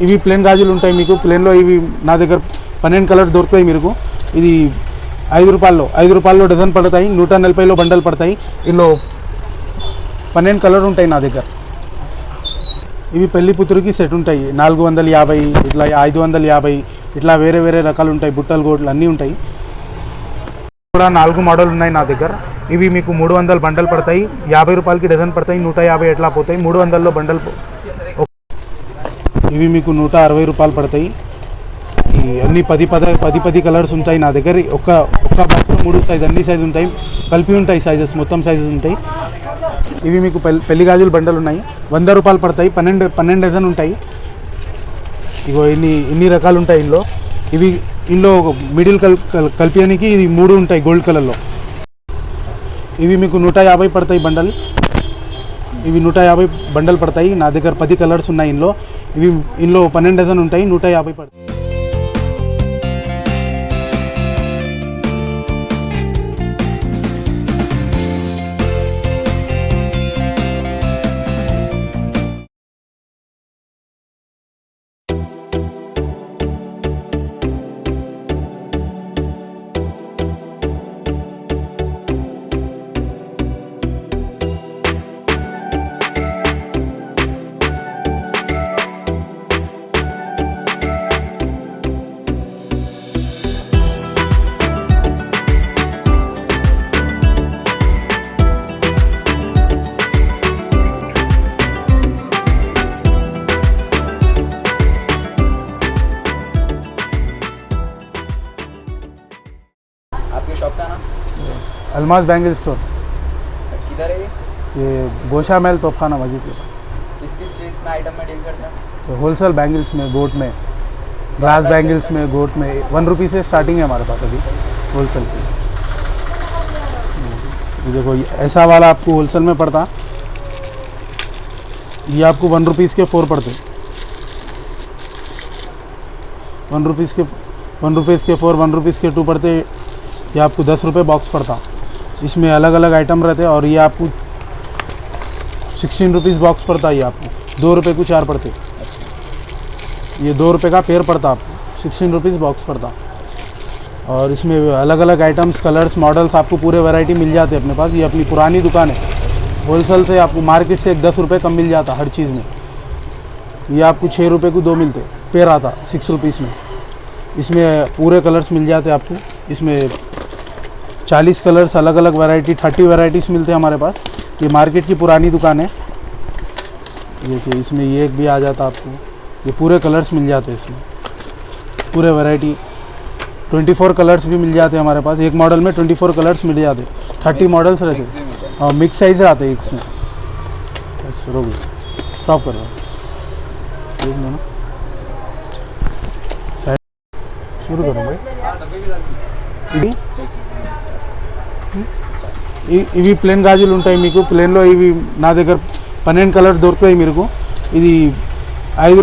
ఇవి ప్లేన్ గాజులు ఉంటాయి మీకు. ప్లేన్లో ఇవి నా దగ్గర 12 కలర్ దొరుకుతాయి మీకు. ఇది 5 రూపాయల్లో డజన్ పడతాయి. 140లో బండల్ పడతాయి. ఇందులో 12 కలర్ ఉంటాయి నా దగ్గర. ఇవి పెళ్లి పుత్రుకి సెట్ ఉంటాయి. 450 ఇట్లా 550 ఇట్లా వేరే వేరే రకాలు ఉంటాయి. బుట్టలు గోట్లు అన్నీ ఉంటాయి. కూడా 4 మోడల్ ఉన్నాయి నా దగ్గర. ఇవి మీకు 300 బండల్ పడతాయి. 50 రూపాయలకి డజన్ పడతాయి. 150 ఎట్లా పోతాయి. 300లో బండల్. ఇవి మీకు 160 రూపాయలు పడతాయి. ఈ అన్ని 10 కలర్స్ ఉంటాయి నా దగ్గర. ఒక్క బాక్స్లో 3 సైజ్ అన్ని సైజు ఉంటాయి. కలిపి ఉంటాయి సైజెస్, మొత్తం సైజెస్ ఉంటాయి. ఇవి మీకు పెళ్లి గాజులు బండలు ఉన్నాయి. 100 రూపాయలు పడతాయి. 12 డజన్ ఉంటాయి. ఇగో ఇన్ని రకాలు ఉంటాయి ఇందులో. ఇందులో మిడిల్ కలిపియానికి ఇది 3 ఉంటాయి గోల్డ్ కలర్లో. ఇవి మీకు 150 పడతాయి బండల్. ఇవి 150 బండల్ పడతాయి నా దగ్గర. 10 కలర్స్ ఉన్నాయి ఇందులో. ఇందులో 12 డజన్ ఉంటాయి. 150 పడతాయి. आपकी शॉप का नाम? Almas bangle store. किधर है ये गोशा महल तोपखाना मस्जिद के पास। किस चीज़ में आइटम में डील करते हैं? होलसेल बैंगल्स में, गोट में, ग्लास बैंगल्स में, गोट में 1 रुपये से स्टार्टिंग है हमारे पास अभी होलसेल की। ये देखो ऐसा वाला आपको होलसेल में पड़ता, ये आपको 1 रुपीज़ के 4 पड़ते। 1 रुपीज़ के 4, 1 रुपीज़ के 2 पड़ते। ये आपको 10 रुपये बॉक्स पड़ता। इसमें अलग अलग आइटम रहते हैं। और ये आपको 16 रुपीज़ बॉक्स पड़ता है। ये आपको 2 रुपये को 4 पड़ते। ये 2 रुपये का पेयर पड़ता आपको। 16 रुपीज़ बॉक्स पड़ता। और इसमें अलग अलग आइटम्स, कलर्स, मॉडल्स आपको पूरे वैरायटी मिल जाते हैं अपने पास। ये अपनी पुरानी दुकान है। होलसेल से आपको मार्केट से 10 रुपये कम मिल जाता हर चीज़ में। ये आपको 6 रुपये को 2 मिलते। पेयर आता 6 रुपीज़ में। इसमें पूरे कलर्स मिल जाते आपको। इसमें 40 कलर्स, अलग अलग वैरायटी, 30 वैरायटीज़ मिलते हैं हमारे पास। ये मार्केट की पुरानी दुकान है। देखिए इसमें ये एक भी आ जाता आपको। ये पूरे कलर्स मिल जाते हैं इसमें, पूरे वैरायटी। 24 कलर्स भी मिल जाते हैं हमारे पास। एक मॉडल में 24 कलर्स मिल जाते। 30 मॉडल्स रहते हैं और मिक्स साइज रहते हैं इसमें। बस रोक दो, स्टॉप कर दो, देख लो ना, शुरू करो भाई। ఇవి ప్లేన్ గాజులు ఉంటాయి మీకు. ప్లేన్లో ఇవి నా దగ్గర 12 కలర్ దొరుకుతాయి మీకు. ఇది 5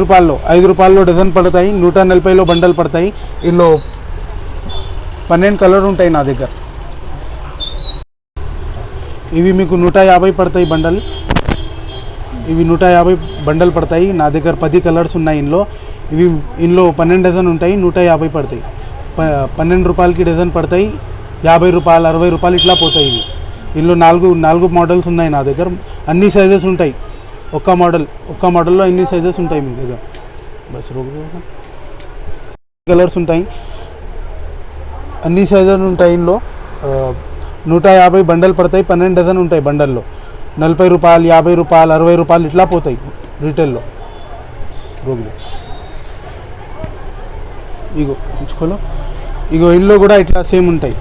రూపాయల్లో డజన్ పడతాయి. 140లో బండల్ పడతాయి. ఇందులో 12 కలర్ ఉంటాయి నా దగ్గర. ఇవి మీకు 150 పడతాయి బండల్. ఇవి 150 బండల్ పడతాయి నా దగ్గర. 10 కలర్స్ ఉన్నాయి ఇందులో. ఇందులో 12 డజన్ ఉంటాయి. 150 పడతాయి. 12 రూపాయలకి డజన్ పడతాయి. 50 రూపాయలు, 60 రూపాయలు ఇట్లా పోతాయి. ఇందులో 4 మోడల్స్ ఉన్నాయి నా దగ్గర. అన్ని సైజెస్ ఉంటాయి. ఒక్క మోడల్లో అన్ని సైజెస్ ఉంటాయి మీ దగ్గర. బస్ కలర్స్ ఉంటాయి, అన్ని సైజెస్ ఉంటాయి. ఇందులో 150 బండల్ పడతాయి. 12 డజన్ ఉంటాయి బండల్లో. 40 రూపాయలు, 50 రూపాయలు, 60 రూపాయలు ఇట్లా పోతాయి రీటైల్లో. రోగులు ఇగో చూసుకోలో. ఇగో ఇందులో కూడా ఇట్లా సేమ్ ఉంటాయి.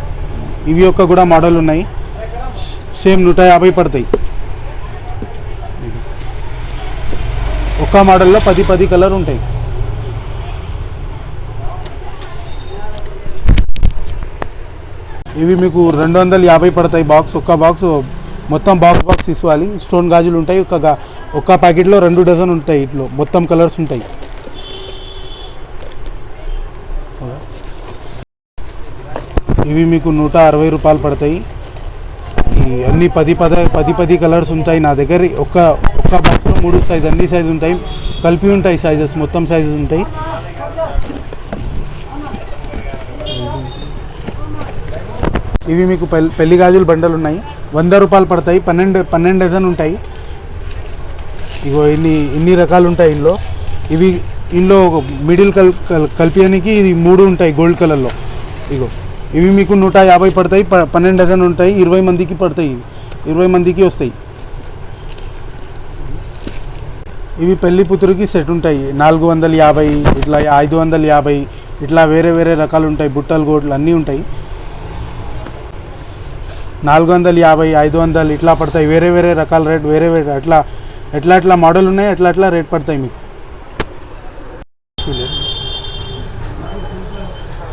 ఇవి యొక్క కూడా మోడల్ ఉన్నాయి. సేమ్ 150 పడతాయి. ఒక్క మోడల్లో 10 కలర్ ఉంటాయి. ఇవి మీకు 250 పడతాయి బాక్స్. ఒక్క బాక్స్ మొత్తం బాక్స్ ఇవ్వాలి. స్టోన్ గాజులు ఉంటాయి. ఒక్క ప్యాకెట్లో 2 డజన్ ఉంటాయి. ఇట్లో మొత్తం కలర్స్ ఉంటాయి. ఇవి మీకు 160 రూపాయలు పడతాయి. ఈ అన్ని 10 కలర్స్ ఉంటాయి నా దగ్గర. ఒక్క బాక్స్లో 3 సైజ్, అన్ని సైజు ఉంటాయి. కలిపి ఉంటాయి సైజెస్, మొత్తం సైజెస్ ఉంటాయి. ఇవి మీకు పెళ్లి గాజులు బండలు ఉన్నాయి, 100 రూపాయలు పడతాయి. 12 డజన్ ఉంటాయి. ఇగో ఇన్ని రకాలు ఉంటాయి ఇందులో. ఇందులో మిడిల్ కలిపియానికి ఇది 3 ఉంటాయి గోల్డ్ కలర్లో. ఇగో ఇవి మీకు 150 పడతాయి. 12 డజన్ ఉంటాయి. 20 మందికి పడతాయి. 20 మందికి వస్తాయి. ఇవి పెళ్లి పుతురికి సెట్ ఉంటాయి. 450, ఇట్లా 550, ఇట్లా వేరే వేరే రకాలు ఉంటాయి. బుట్టలు గోట్లు అన్నీ ఉంటాయి. 450, 500 ఇట్లా పడతాయి. వేరే వేరే రకాల రేట్ వేరే వేరే ఎట్లా మోడల్ ఉన్నాయి, అట్లా రేట్ పడతాయి మీకు.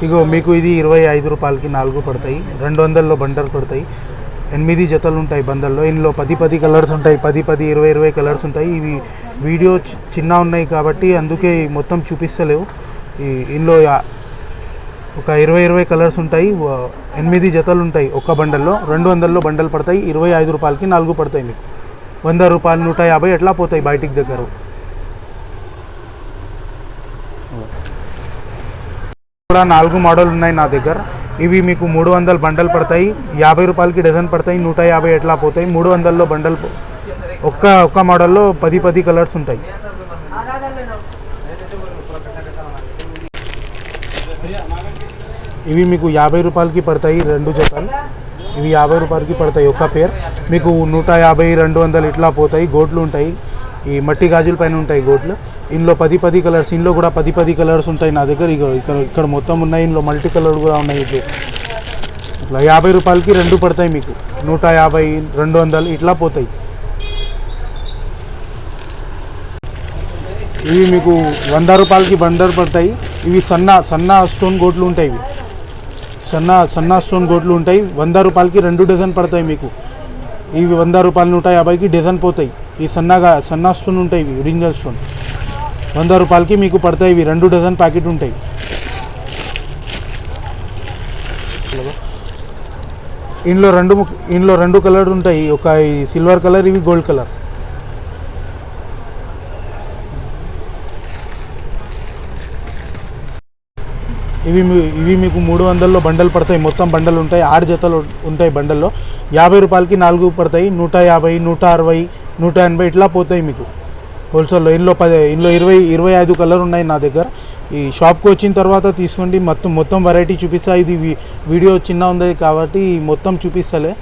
ఇగో మీకు ఇది 25 రూపాయలకి 4 పడతాయి. 200లో బండలు పడతాయి. 8 జతలు ఉంటాయి బండల్లో. ఇందులో 10 కలర్స్ ఉంటాయి. 10, 20 కలర్స్ ఉంటాయి. ఇవి వీడియో చిన్న ఉన్నాయి కాబట్టి అందుకే మొత్తం చూపిస్తలేవు. ఇందులో ఒక 20 కలర్స్ ఉంటాయి. 8 జతలు ఉంటాయి ఒక్క బండల్లో. 200లో బండలు పడతాయి. 25 రూపాయలకి 4 పడతాయి మీకు. 100 రూపాయలు, 150 ఎట్లా పోతాయి బయటికి దగ్గర. కూడా 4 మోడల్ ఉన్నాయి నా దగ్గర. ఇవి మీకు 300 బండలు పడతాయి. 50 రూపాయలకి డజన్ పడతాయి. 150 ఎట్లా పోతాయి. 300లో బండలు ఒక్క మోడల్లో 10 కలర్స్ ఉంటాయి. ఇవి మీకు 50 రూపాయలకి పడతాయి 2 జతలు. ఇవి 50 రూపాయలకి పడతాయి ఒక్క పేర్. మీకు 150, 200 ఇట్లా పోతాయి. గోట్లు ఉంటాయి. ఈ మట్టి గాజుల పైన ఉంటాయి గోట్లు. ఇందులో 10 కలర్స్. ఇందులో కూడా 10 కలర్స్ ఉంటాయి నా దగ్గర. ఇక్కడ మొత్తం ఉన్నాయి. ఇందులో మల్టీ కలర్ కూడా ఉన్నాయి. ఇట్లా 50 రూపాయలకి 2 పడతాయి మీకు. 150, 200 ఇట్లా పోతాయి. ఇవి మీకు 100 రూపాయలకి బండర్ పడతాయి. ఇవి సన్న స్టోన్ గోట్లు ఉంటాయి. ఇవి సన్న స్టోన్ గోట్లు ఉంటాయి. 100 రూపాయలకి 2 డజన్ పడతాయి మీకు. ఇవి 100 రూపాయలు, 150కి డజన్ పోతాయి. ఈ సన్న స్టోన్ ఉంటాయి. ఇవి ఒరిజినల్ స్టోన్ 100 రూపాయలకి మీకు పడతాయి. ఇవి 2 డజన్ ప్యాకెట్ ఉంటాయి. ఇందులో రెండు కలర్ ఉంటాయి. ఒక సిల్వర్ కలర్, ఇవి గోల్డ్ కలర్. ఇవి మీకు 300లో బండలు పడతాయి. మొత్తం బండలు ఉంటాయి. 6 జతలు ఉంటాయి బండల్లో. 50 రూపాయలకి 4 పడతాయి. 150, 160, 180 ఇట్లా పోతాయి మీకు హోల్సేల్లో. ఇందులో 25 కలర్ ఉన్నాయి నా దగ్గర. ఈ షాప్కి వచ్చిన తర్వాత తీసుకోండి. మొత్తం వెరైటీ చూపిస్తా. ఇది వీడియో చిన్న ఉంది కాబట్టి మొత్తం చూపిస్తలే.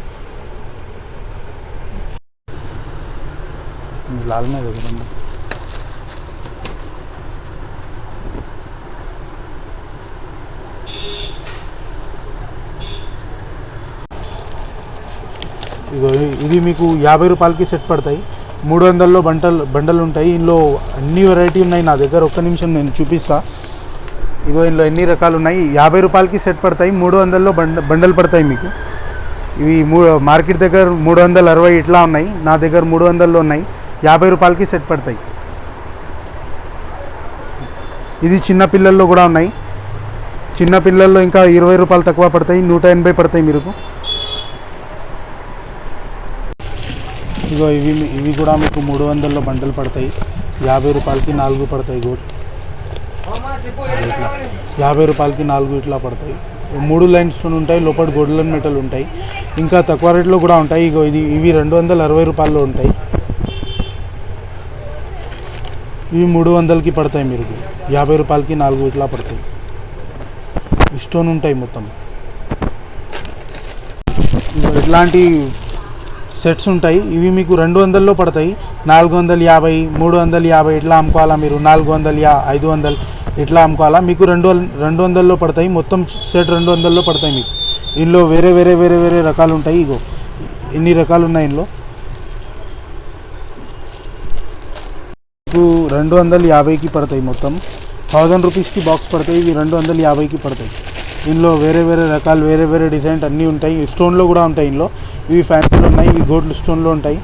లాల్ మీద ఇది మీకు 50 రూపాయలకి సెట్ పడతాయి. 300లో బండలు ఉంటాయి. ఇందులో అన్ని వెరైటీ ఉన్నాయి నా దగ్గర. ఒక్క నిమిషం నేను చూపిస్తా. ఇందులో ఎన్ని రకాలు ఉన్నాయి. 50 రూపాయలకి సెట్ పడతాయి. 300లో బండలు పడతాయి మీకు. ఇవి మార్కెట్ దగ్గర 360 ఇట్లా ఉన్నాయి. నా దగ్గర 300లో ఉన్నాయి. 50 రూపాయలకి సెట్ పడతాయి. ఇది చిన్న పిల్లల్లో కూడా ఉన్నాయి. చిన్న పిల్లల్లో ఇంకా 20 రూపాయలు తక్కువ పడతాయి. 180 పడతాయి మీకు. ఇగో ఇవి కూడా మీకు 300లో బండలు పడతాయి. 50 రూపాయలకి 4 పడతాయి. గోట్ 50 రూపాయలకి 4 ఇట్లా పడతాయి. 3 లైన్ స్టోన్ ఉంటాయి. లోపల గోల్డెన్ మెటల్ ఉంటాయి. ఇంకా తక్కువ రేట్లో కూడా ఉంటాయి. ఇగో ఇవి 260 రూపాయల్లో ఉంటాయి. ఇవి 300కి పడతాయి మీరు. 50 రూపాయలకి 4 ఇట్లా పడతాయి. స్టోన్ ఉంటాయి మొత్తం. ఇట్లాంటి సెట్స్ ఉంటాయి. ఇవి మీకు 200లో పడతాయి. 450, 350 ఇట్లా అమ్ముకోవాలా మీరు. 400, 500 ఇట్లా అమ్ముకోవాలా. మీకు 200లో పడతాయి. మొత్తం సెట్ 200లో పడతాయి మీకు. ఇందులో వేరే రకాలు ఉంటాయి. ఇగో ఎన్ని రకాలు ఉన్నాయి ఇందులో. మీకు 250కి పడతాయి. మొత్తం 1000 రూపీస్కి బాక్స్ పడతాయి. ఇవి 250కి పడతాయి. ఇందులో వేరే రకాలు వేరే డిజైన్ అన్నీ ఉంటాయి. స్టోన్లో కూడా ఉంటాయి. ఇందులో ఇవి ఫ్యాన్సీలో ఉన్నాయి. ఇవి గోల్డ్ స్టోన్లో ఉంటాయి.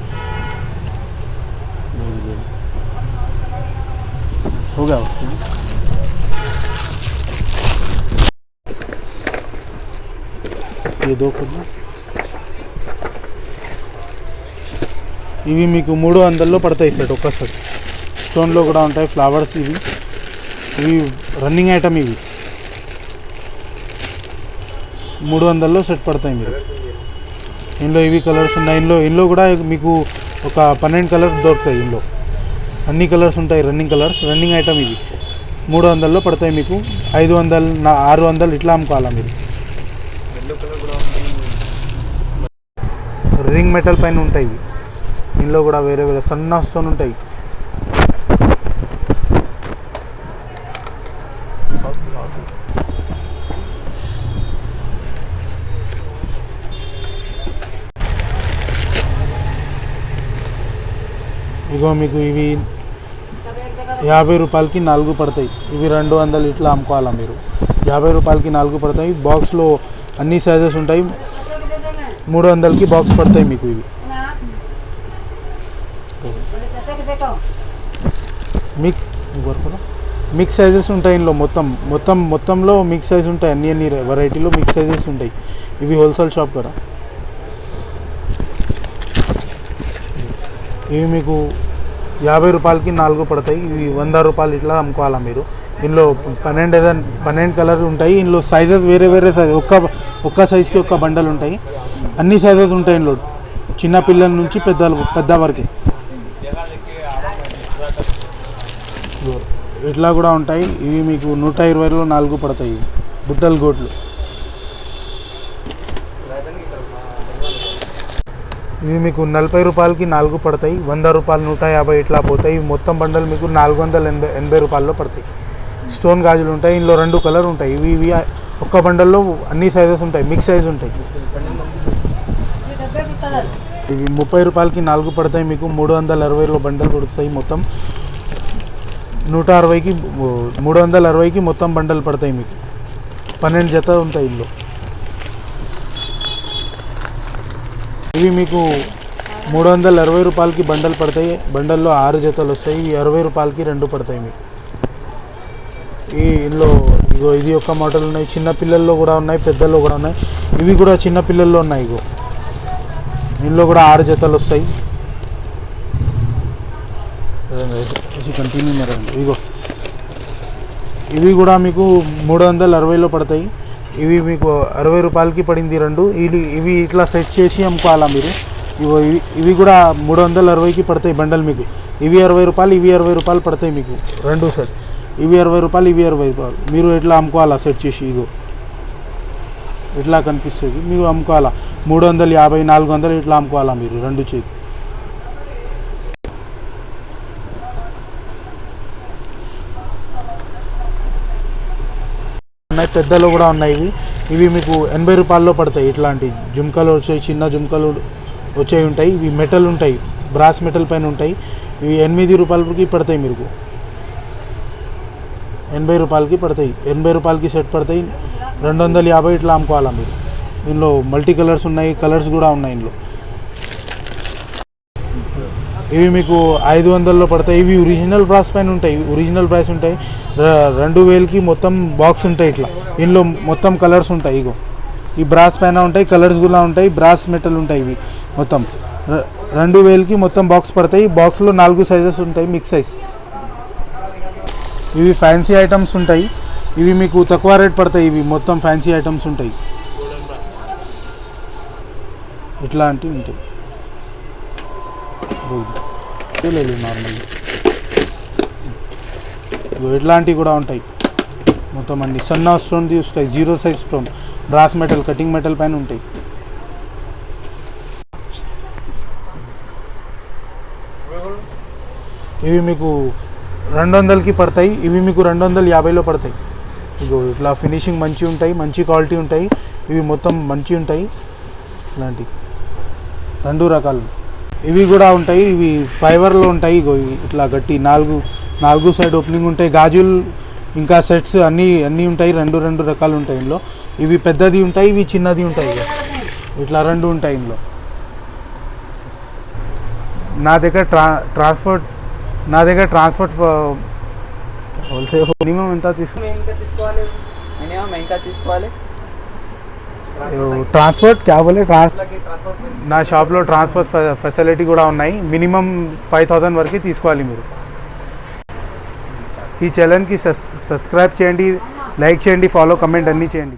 होगा ये दो खुद ఇవి మీకు 300లో పడతాయి సెట్ ఒక్క సెట్. స్టోన్లో కూడా ఉంటాయి ఫ్లవర్స్. ఇవి రన్నింగ్ ఐటమ్. ఇవి 300లో సెట్ పడతాయి మీరు. ఇందులో ఇవి కలర్స్ ఉన్నాయి. ఇందులో కూడా మీకు ఒక 12 కలర్స్ దొరుకుతాయి. ఇందులో అన్ని కలర్స్ ఉంటాయి. Running item. ఇవి 300లో పడతాయి మీకు. 500, 600 ఇట్లా అమ్ముకోవాలా మీరు. రింగ్ మెటల్ పైన ఉంటాయి ఇవి. ఇందులో కూడా వేరే వేరే సన్న స్టోన్ ఉంటాయి. ఇగో మీకు ఇవి 50 రూపాయలకి 4 పడతాయి. ఇవి 200 ఇట్లా అమ్ముకోవాలా మీరు. 50 రూపాయలకి 4 పడతాయి. బాక్స్లో అన్ని సైజెస్ ఉంటాయి. 300కి బాక్స్ పడతాయి మీకు. ఇవి మిక్స్ సైజెస్ ఉంటాయి. ఇందులో మొత్తంలో మిక్స్ సైజ్ ఉంటాయి. అన్ని వెరైటీలో మిక్స్ సైజెస్ ఉంటాయి. ఇవి హోల్సేల్ షాప్ కదా. ఇవి మీకు 50 రూపాయలకి 4 పడతాయి. ఇవి 100 రూపాయలు ఇట్లా అమ్ముకోవాలా మీరు. ఇందులో 12 కలర్ ఉంటాయి. ఇందులో సైజెస్ వేరే వేరే సైజ్. ఒక్క సైజ్కి ఒక్క బండల్ ఉంటాయి. అన్ని సైజెస్ ఉంటాయి ఇందులో, చిన్న పిల్లల నుంచి పెద్ద వరకు ఇట్లా కూడా ఉంటాయి. ఇవి మీకు 120లో 4 పడతాయి. బుట్టలు గోట్లు. ఇవి మీకు 40 రూపాయలకి 4 పడతాయి. 100 రూపాయలు, 150 ఇట్లా పోతాయి. మొత్తం బండల్ మీకు 480 రూపాయల్లో పడతాయి. స్టోన్ గాజులు ఉంటాయి. ఇందులో 2 కలర్ ఉంటాయి. ఇవి ఒక్క బండల్లో అన్ని సైజెస్ ఉంటాయి. మిక్స్ సైజ్ ఉంటాయి. ఇవి 30 రూపాయలకి 4 పడతాయి మీకు. 360లో బండల్ పడతాయి. మొత్తం 360కి మొత్తం బండల్ పడతాయి మీకు. 12 జత ఉంటాయి ఇందులో. ఇవి మీకు 360 రూపాయలకి బండల్ పడతాయి. బండల్లో 6 జతలు వస్తాయి. ఇవి 60 రూపాయలకి 2 పడతాయి మీకు. ఇందులో ఇది ఒక మోడల్ ఉన్నాయి. చిన్న పిల్లల్లో కూడా ఉన్నాయి, పెద్దల్లో కూడా ఉన్నాయి. ఇవి కూడా చిన్న పిల్లల్లో ఉన్నాయి. ఇందులో కూడా 6 జతలు వస్తాయి. కంటిన్యూ ఇవి కూడా మీకు 360లో పడతాయి. ఇవి మీకు 60 రూపాయలకి పడింది 2. ఇవి ఇట్లా సెట్ చేసి అమ్ముకోవాలా మీరు. ఇవి కూడా 360కి పడతాయి బండల్ మీకు. ఇవి 60 రూపాయలు, ఇవి 60 రూపాయలు పడతాయి మీకు. 2 సెట్. ఇవి 60 రూపాయలు, ఇవి 60 రూపాయలు. మీరు ఎట్లా అమ్ముకోవాలా సెట్ చేసి. ఇట్లా కనిపిస్తుంది మీకు. అమ్ముకోవాలా 350, 400 ఇట్లా అమ్ముకోవాలా మీరు 2 చేతి. ఉన్నాయి, పెద్దలో కూడా ఉన్నాయి. ఇవి మీకు 80 రూపాయల్లో పడతాయి. ఇట్లాంటి జుమ్కాలు వచ్చాయి, చిన్న జుమ్కాలు వచ్చాయి ఉంటాయి. ఇవి మెటల్ ఉంటాయి, బ్రాస్ మెటల్ పైన ఉంటాయి. ఇవి 8 రూపాయలకి పడతాయి మీకు. 80 రూపాయలకి పడతాయి. 80 రూపాయలకి సెట్ పడతాయి. 250 ఇట్లా అమ్ముకోవాలా మీరు. ఇందులో మల్టీ కలర్స్ ఉన్నాయి, కలర్స్ కూడా ఉన్నాయి ఇందులో. ఇవి మీకు 500లో పడతాయి. ఇవి ఒరిజినల్ బ్రాస్ పైన ఉంటాయి. ఒరిజినల్ ప్రైస్ ఉంటాయి. 2000కి మొత్తం బాక్స్ ఉంటాయి. ఇట్లా ఇందులో మొత్తం కలర్స్ ఉంటాయి. ఈ బ్రాస్ పైన ఉంటాయి, కలర్స్ కూడా ఉంటాయి. బ్రాస్ మెటల్ ఉంటాయి. ఇవి మొత్తం 2000కి మొత్తం బాక్స్ పడతాయి. బాక్స్లో 4 సైజెస్ ఉంటాయి, మిక్స్ సైజ్. ఇవి ఫ్యాన్సీ ఐటమ్స్ ఉంటాయి. ఇవి మీకు తక్కువ రేట్ పడతాయి. ఇవి మొత్తం ఫ్యాన్సీ ఐటమ్స్ ఉంటాయి. ఇట్లాంటివి ఉంటాయి. నార్మల్ ఇట్లాంటివి కూడా ఉంటాయి. మొత్తం అన్ని సన్న స్టోన్ వస్తాయి. 0 size stone, brass metal, cutting metal పైన ఉంటాయి. ఇవి మీకు 200కి పడతాయి. ఇవి మీకు 250లో పడతాయి. ఇట్లా ఫినిషింగ్ మంచి ఉంటాయి, మంచి క్వాలిటీ ఉంటాయి. ఇవి మొత్తం మంచి ఉంటాయి. ఇలాంటి 2 రకాలు ఇవి కూడా ఉంటాయి. ఇవి ఫైబర్లో ఉంటాయి. ఇట్లా గట్టి 4 సైడ్ ఓపెనింగ్ ఉంటాయి. గాజులు ఇంకా సెట్స్ అన్నీ ఉంటాయి. 2 రకాలు ఉంటాయి ఇందులో. ఇవి పెద్దది ఉంటాయి, ఇవి చిన్నది ఉంటాయి. ఇట్లా 2 ఉంటాయి ఇందులో. నా దగ్గర ట్రాన్స్పోర్ట్ మినిమం ఎంత తీసుకోవాలి. ట్రాన్స్పోర్ట్ క్యా బోలే నా షాప్లో ట్రాన్స్పోర్ట్ ఫెసిలిటీ కూడా ఉన్నాయి. మినిమం 5000 వరకు తీసుకోవాలి మీరు. ఈ ఛానల్కి సబ్స్క్రైబ్ చేయండి, లైక్ చేయండి, ఫాలో కమెంట్ అన్నీ చేయండి.